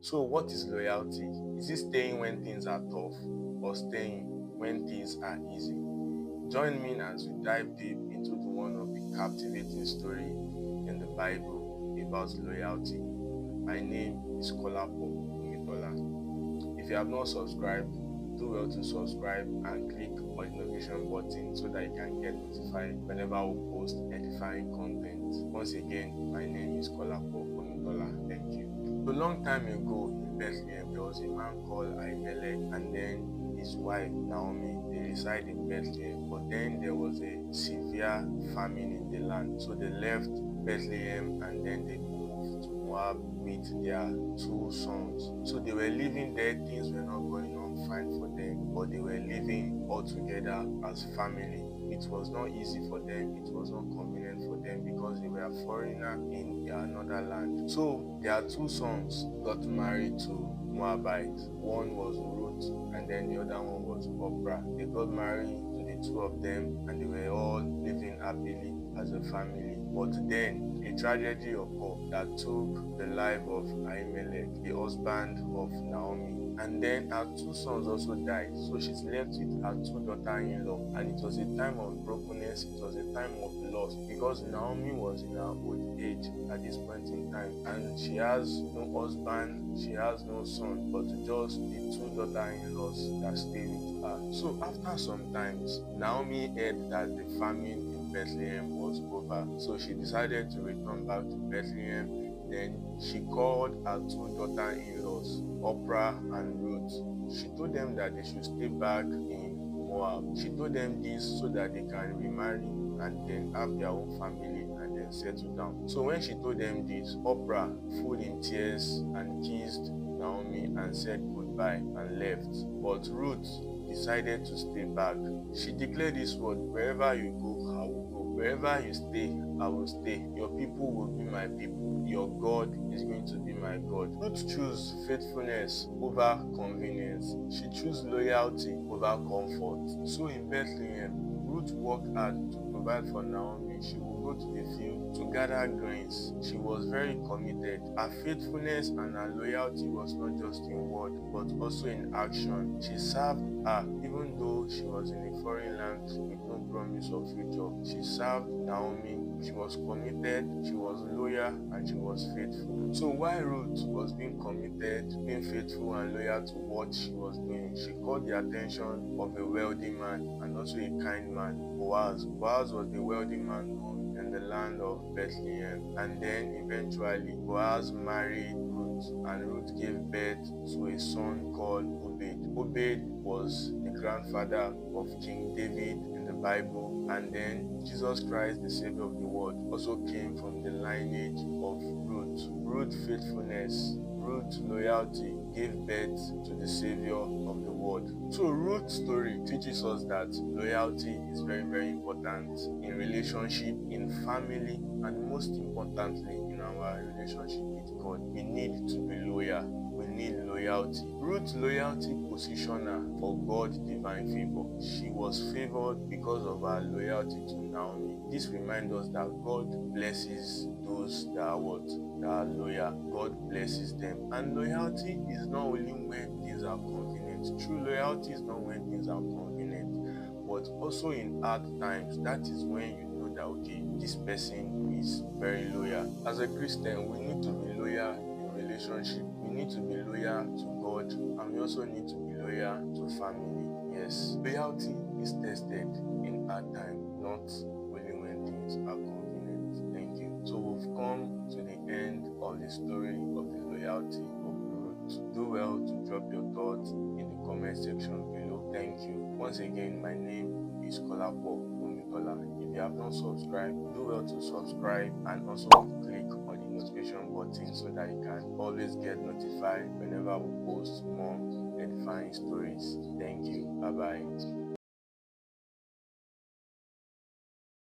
So what is loyalty? Is it staying when things are tough or staying when things are easy? Join me as we dive deep into one of the captivating stories in the Bible about loyalty. My name is Kolapo Omitola. If you have not subscribed, do well to subscribe and click on the notification button so that you can get notified whenever we post edifying content. Once again, my name is Kolapo Omitola. Thank you. A long time ago in Bethlehem, there was a man called Ahimelech, and then his wife Naomi. They reside in Bethlehem, but then there was a severe famine in the land, so they left Bethlehem and then they moved to Moab with their two sons. So they were living there. Things were not going on fine for them, but they were living all together as family. It was not easy for them, it was not convenient for them because they were a foreigner in another land. So their two sons got married to Moabites. One was Ruth and then the other one was Oprah. They got married to the two of them and they were all living happily as a family. But then a tragedy occurred that took the life of Ahimelech, the husband of Naomi. And then her two sons also died. So she's left with her two daughters-in-law. And it was a time of brokenness, it was a time of loss because Naomi was in her old age at this point in time. And she has no husband, she has no son, but just the two daughters-in-laws that stay with her. So after some times, Naomi heard that the famine in Bethlehem was over. So she decided to return back to Bethlehem. Then she called her two daughters-in-laws, Oprah and Ruth. She told them that they should stay back in Moab. She told them this so that they can remarry and then have their own family and then settle down. So when she told them this, Oprah, full in tears, and kissed Naomi and said goodbye and left. But Ruth decided to stay back. She declared this word: wherever you go, I will go. Wherever you stay, I will stay. Your people will be my people. Your God is going to be my God. Ruth chose faithfulness over convenience. She chose loyalty over comfort. So in Bethlehem, Ruth worked hard to provide for Naomi. She would go to the field to gather grains. She was very committed. Her faithfulness and her loyalty was not just in word, but also in action. She served her, even though she was in a foreign land with no promise of future. She served Naomi. She was committed, she was loyal, and she was faithful. So while Ruth was being committed, being faithful and loyal to what she was doing, she caught the attention of a wealthy man and also a kind man, Boaz. Boaz was the wealthy man known in the land of Bethlehem. And then eventually, Boaz married Ruth, and Ruth gave birth to a son called Obed. Obed was the grandfather of King David in the Bible, and then Jesus Christ, the Savior of the world, also came from the lineage of Ruth. Ruth faithfulness, Ruth loyalty gave birth to the Savior of the world. So Ruth's story teaches us that loyalty is very, very important in relationship, in family, and most importantly in our relationship with God. We need to be loyal. We need loyalty. Ruth's loyalty positioned her for God's divine favor. She was favored because of her loyalty to Naomi. This reminds us that God blesses those that are what? That are loyal. God blesses them. And loyalty is not only when things are convenient. True loyalty is not when things are convenient, but also in hard times. That is when you know that, okay, this person is very loyal. As a Christian, we need to be loyal in relationship. We need to be loyal to God, and we also need to be loyal to family. Yes, loyalty is tested in hard times, not only when things are convenient. Thank you. So we've come to the end of the story of the loyalty of Ruth. Do well to drop your thoughts in the comment section below. Thank you. Once again, my name is Kolapo Omitola. If you have not subscribed, do well to subscribe and also click on the notification button so that you can always get notified whenever we post more edifying stories. Thank you. Bye bye.